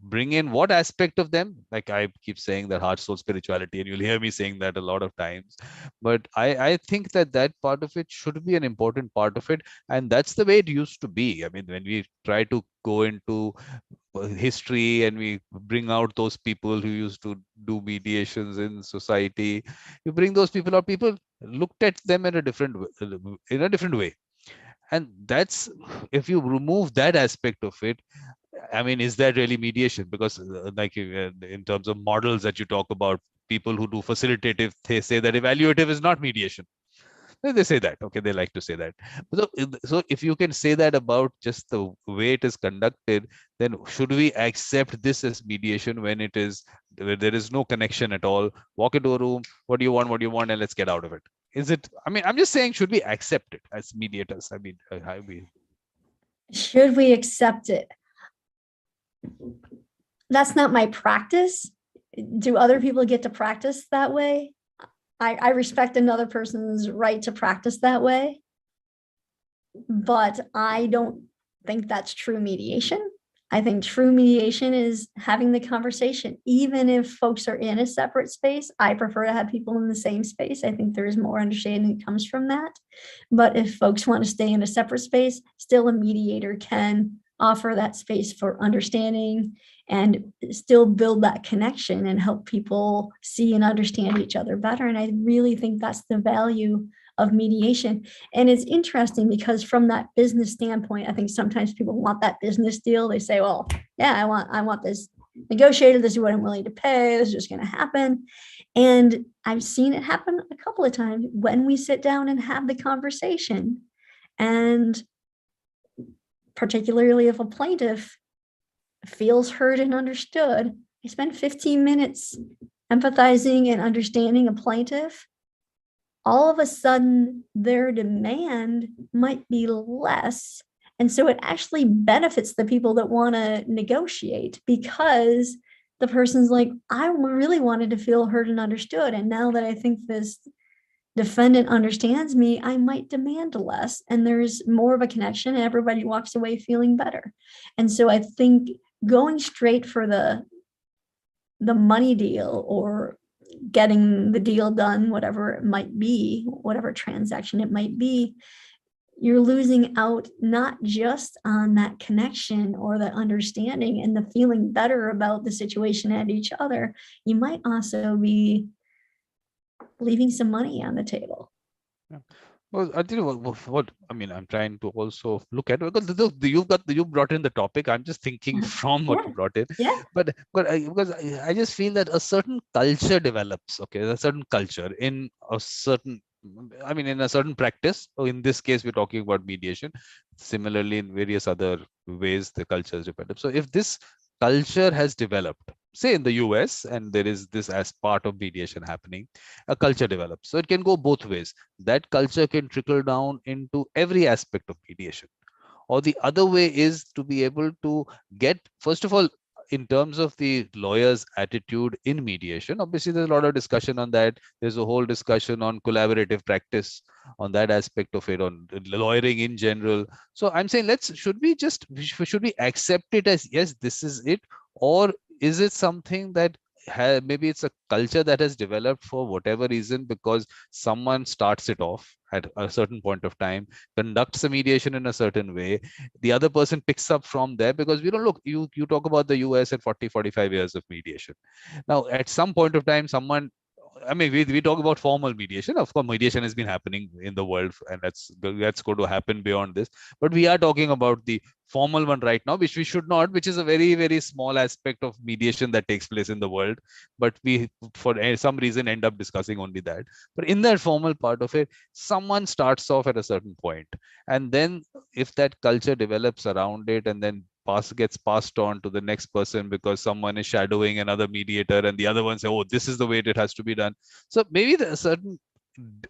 S1: bring in what aspect of them? Like I keep saying that heart, soul, spirituality, and you'll hear me saying that a lot of times, but I think that that part of it should be an important part of it, and that's the way it used to be. I mean, when we try to go into history and we bring out those people who used to do mediations in society, you bring those people out, people looked at them in a different way. And that's, if you remove that aspect of it, I mean, is that really mediation? Because like in terms of models that you talk about, people who do facilitative, they say that evaluative is not mediation. They say that, okay, they like to say that. So if you can say that about just the way it is conducted, then should we accept this as mediation when it is, where there is no connection at all? Walk into a room, what do you want, and let's get out of it. Is it, I mean, I'm just saying, should we accept it as mediators? I mean, how we,
S2: Should we accept it? That's not my practice. Do other people get to practice that way? I respect another person's right to practice that way, but I don't think that's true mediation. I think true mediation is having the conversation, even if folks are in a separate space. I prefer to have people in the same space. I think there is more understanding that comes from that. But if folks want to stay in a separate space, still a mediator can offer that space for understanding and still build that connection and help people see and understand each other better. And I really think that's the value of mediation. And it's interesting because from that business standpoint, I think sometimes people want that business deal. They say, well, yeah, I want this negotiated. This is what I'm willing to pay. This is just going to happen. And I've seen it happen a couple of times when we sit down and have the conversation. And particularly if a plaintiff feels heard and understood, I spend 15 minutes empathizing and understanding a plaintiff. All of a sudden, their demand might be less. And so it actually benefits the people that want to negotiate, because the person's like, I really wanted to feel heard and understood. And now that I think this defendant understands me, I might demand less. And there's more of a connection, and everybody walks away feeling better. And so I think going straight for the money deal or getting the deal done, whatever it might be, whatever transaction it might be, you're losing out not just on that connection or that understanding and the feeling better about the situation and each other. You might also be leaving some money on the table.
S1: yeah. Well, I tell you what I mean, I'm trying to also look at, because you brought in the topic. I'm just thinking from what you brought in,
S2: Yeah.
S1: but because I just feel that a certain culture develops. Okay, a certain culture in a certain, I mean, in a certain practice. So in this case, we're talking about mediation. Similarly, in various other ways, the cultures develop. So if this culture has developed, say in the US, and there is this as part of mediation happening, a culture develops. So it can go both ways. That culture can trickle down into every aspect of mediation. Or the other way is to be able to get, first of all, in terms of the lawyer's attitude in mediation, obviously there's a lot of discussion on that. There's a whole discussion on collaborative practice, on that aspect of it, on lawyering in general. So I'm saying, should we accept it as, yes, this is it? Or is it something that maybe it's a culture that has developed for whatever reason, because someone starts it off at a certain point of time, conducts a mediation in a certain way, the other person picks up from there. Because we don't, look, you talk about the US and 40-45 years of mediation. Now at some point of time, someone I mean, we talk about formal mediation. Of course, mediation has been happening in the world, and that's going to happen beyond this. But we are talking about the formal one right now, which we should not, which is a very, very small aspect of mediation that takes place in the world. But we, for some reason, end up discussing only that. But in that formal part of it, someone starts off at a certain point, and then if that culture develops around it, and then gets passed on to the next person because someone is shadowing another mediator, and the other one say, oh, this is the way it has to be done. So maybe the certain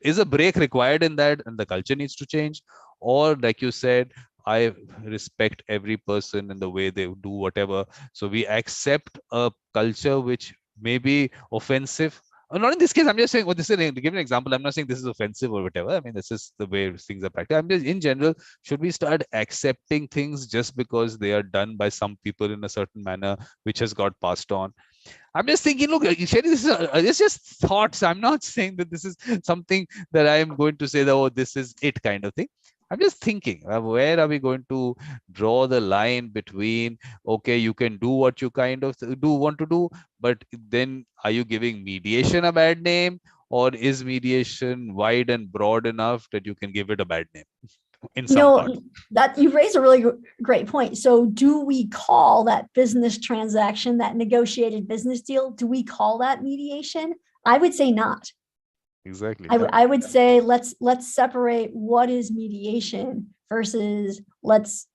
S1: is a break required in that, and the culture needs to change. Or like you said, I respect every person in the way they do whatever, so we accept a culture which may be offensive. Not in this case, I'm just saying, well, this is give an example. I'm not saying this is offensive or whatever. I mean, this is the way things are practiced. I'm just, in general, should we start accepting things just because they are done by some people in a certain manner, which has got passed on? I'm just thinking, look, Sherry, it's just thoughts. I'm not saying that this is something that I am going to say that, oh, this is it kind of thing. I'm just thinking, where are we going to draw the line between, okay, you can do what you kind of do want to do, but then are you giving mediation a bad name, or is mediation wide and broad enough that you can give it a bad name in some part?
S2: That you raise a really great point. So do we call that business transaction, that negotiated business deal, do we call that mediation? I would say not.
S1: Exactly.
S2: I would say let's separate what is mediation versus let's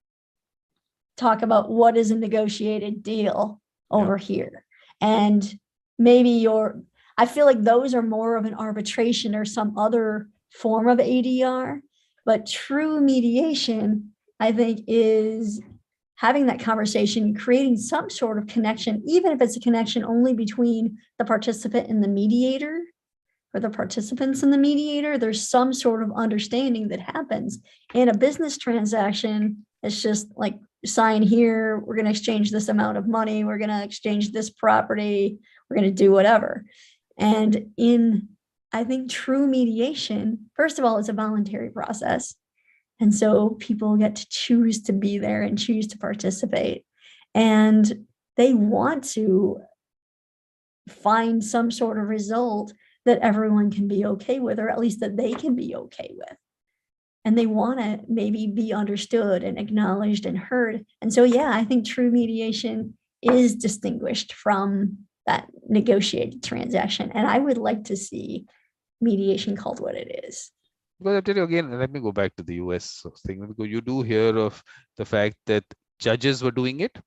S2: talk about what is a negotiated deal over here. And maybe I feel like those are more of an arbitration or some other form of ADR. But true mediation, I think, is having that conversation, creating some sort of connection, even if it's a connection only between the participant and the mediator, or the participants and the mediator. There's some sort of understanding that happens. In a business transaction, it's just like, sign here, we're going to exchange this amount of money, we're going to exchange this property, we're going to do whatever. And in, I think, true mediation, first of all, it's a voluntary process. And so people get to choose to be there and choose to participate. And they want to find some sort of result that everyone can be okay with, or at least that they can be okay with. And they want to maybe be understood and acknowledged and heard. And so, yeah, I think true mediation is distinguished from that negotiated transaction. And I would like to see mediation called what it is.
S1: Because I tell you again, let me go back to the US thing, because you do hear of the fact that judges were doing it,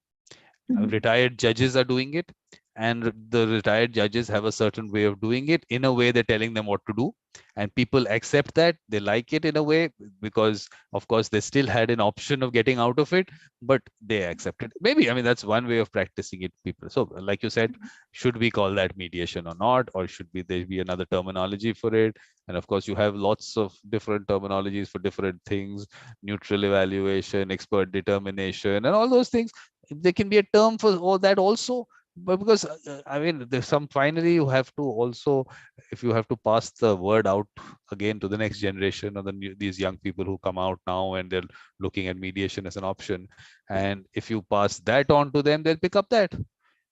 S1: retired judges are doing it, and the retired judges have a certain way of doing it. In a way, they're telling them what to do, and people accept that. They like it in a way, because of course they still had an option of getting out of it, but they accept it. Maybe, I mean, that's one way of practicing it, people. So like you said, should we call that mediation or not, or should there be another terminology for it? And of course, you have lots of different terminologies for different things: neutral evaluation, expert determination, and all those things. There can be a term for all that also. But because I mean, there's some, finally you have to also, if you have to pass the word out again to the next generation, or these young people who come out now and they're looking at mediation as an option, and if you pass that on to them, they'll pick up that.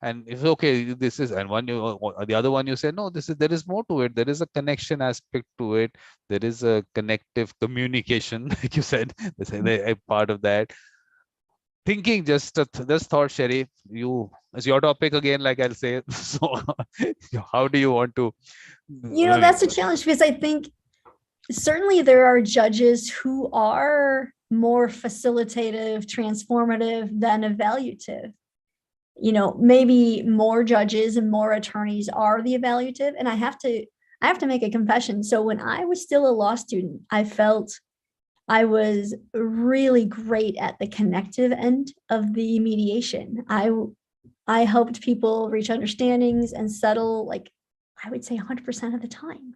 S1: And if, okay, this is, and the other one you say, no, there is more to it. There is a connection aspect to it. There is a connective communication, like you said, a part of that. Thinking, just thought, Sherry, it's your topic again, like I'll say. So how do you want to,
S2: that's a challenge, because I think certainly there are judges who are more facilitative, transformative than evaluative. Maybe more judges and more attorneys are the evaluative. And I have to make a confession. So when I was still a law student, I felt I was really great at the connective end of the mediation. I helped people reach understandings and settle, like, I would say 100% of the time.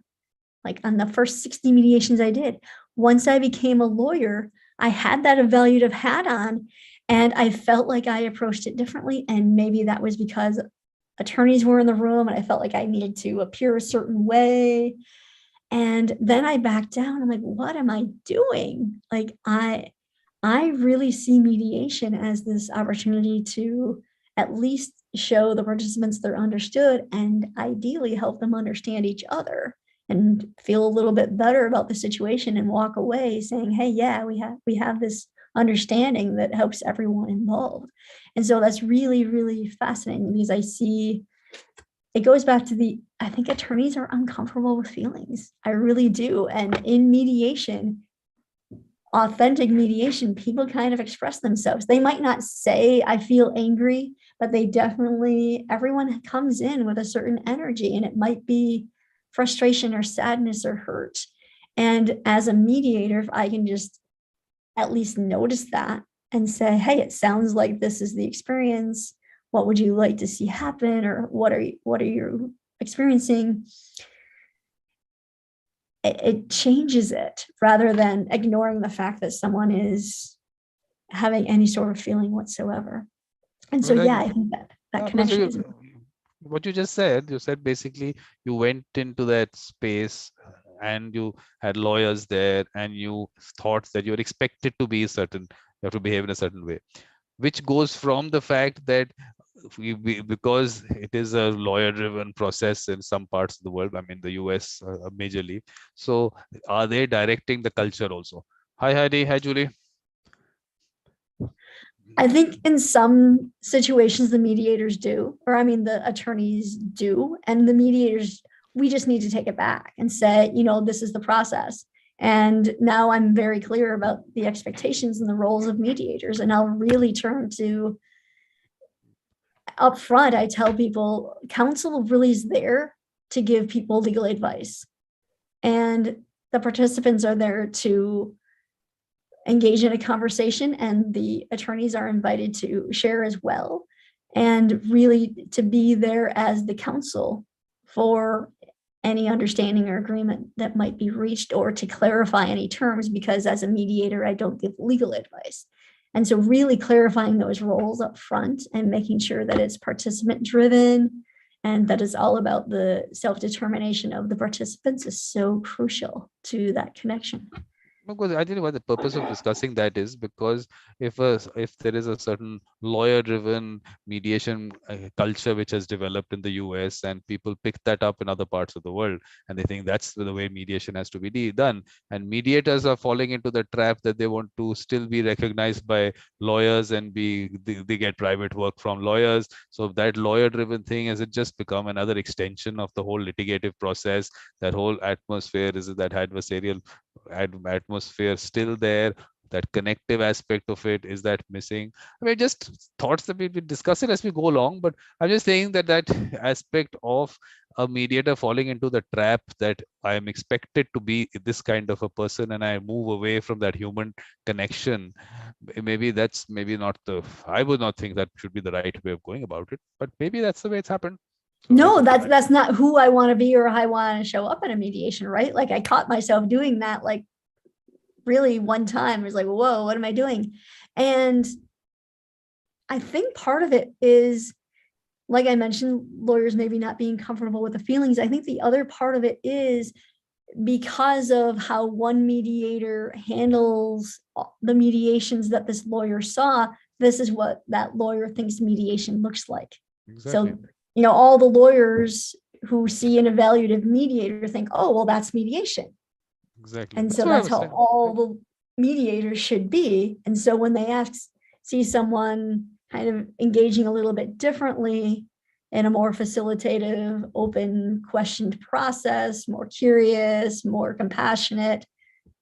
S2: Like on the first 60 mediations I did. Once I became a lawyer, I had that evaluative hat on, and I felt like I approached it differently. And maybe that was because attorneys were in the room and I felt like I needed to appear a certain way. And then I backed down. I'm like, what am I doing? Like, I really see mediation as this opportunity to at least show the participants they're understood, and ideally help them understand each other and feel a little bit better about the situation and walk away saying, hey, yeah, we have this understanding that helps everyone involved. And so that's really, really fascinating, because I see it goes back to I think attorneys are uncomfortable with feelings. I really do. And in mediation, authentic mediation, people kind of express themselves. They might not say, I feel angry, but they definitely, everyone comes in with a certain energy, and it might be frustration or sadness or hurt. And as a mediator, if I can just at least notice that and say, hey, it sounds like this is the experience. What would you like to see happen? Or what are you experiencing? It changes it, rather than ignoring the fact that someone is having any sort of feeling whatsoever. And so, yeah, I think that connection is.
S1: What you said basically you went into that space and you had lawyers there, and you thought that you're expected to be certain, you have to behave in a certain way, which goes from the fact that because it is a lawyer driven process in some parts of the world, I mean the US majorly, so are they directing the culture also? Hi Heidi, hi Julie.
S2: I think in some situations the mediators do, or I mean the attorneys do, and the mediators, we just need to take it back and say, this is the process. And now I'm very clear about the expectations and the roles of mediators. And I'll really turn to up front, I tell people counsel really is there to give people legal advice. And the participants are there to engage in a conversation, and the attorneys are invited to share as well. And really to be there as the counsel for any understanding or agreement that might be reached, or to clarify any terms, because as a mediator, I don't give legal advice. And so really clarifying those roles up front and making sure that it's participant driven and that it's all about the self-determination of the participants is so crucial to that connection.
S1: Because I think what the purpose of discussing that is because if there is a certain lawyer-driven mediation culture which has developed in the US, and people pick that up in other parts of the world, and they think that's the way mediation has to be done, and mediators are falling into the trap that they want to still be recognized by lawyers and they get private work from lawyers. So that lawyer-driven thing has just become another extension of the whole litigative process. That whole atmosphere is that adversarial atmosphere still there? That connective aspect of it, is that missing? I mean, just thoughts that we discuss it as we go along, but I'm just saying that aspect of a mediator falling into the trap that I am expected to be this kind of a person, and I move away from that human connection. Maybe that's not I would not think that should be the right way of going about it, but maybe that's the way it's happened.
S2: So no, that's not who I want to be or how I want to show up in a mediation, right? Like I caught myself doing that, like really one time. I was like, whoa, what am I doing? And I think part of it is, like I mentioned, lawyers maybe not being comfortable with the feelings. I think the other part of it is because of how one mediator handles the mediations that this lawyer saw, this is what that lawyer thinks mediation looks like. Exactly. So, all the lawyers who see an evaluative mediator think, oh, well, that's mediation. Exactly. And so that's how all the mediators should be. And so when they see someone kind of engaging a little bit differently in a more facilitative, open, questioned process, more curious, more compassionate,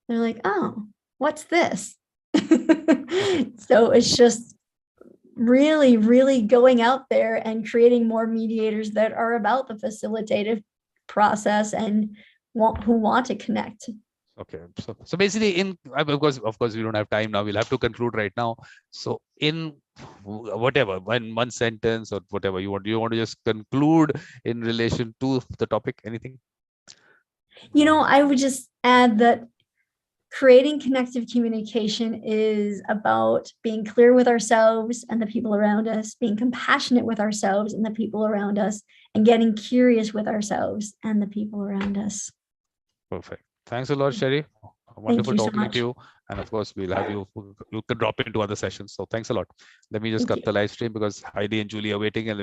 S2: they're like, oh, what's this? So it's just really, really going out there and creating more mediators that are about the facilitative process and who want to connect.
S1: Okay, so basically, of course, we don't have time now. We'll have to conclude right now. So, in whatever, one sentence or whatever you want to just conclude in relation to the topic. Anything?
S2: I would just add that creating connective communication is about being clear with ourselves and the people around us, being compassionate with ourselves and the people around us, and getting curious with ourselves and the people around us.
S1: Perfect. Thanks a lot, Sherry. Wonderful
S2: you so
S1: talking to
S2: much.
S1: you. And of course, we'll have you can drop into other sessions. So thanks a lot. Let me just
S2: Thank
S1: cut
S2: you.
S1: the live stream because Heidi and Julie are waiting, and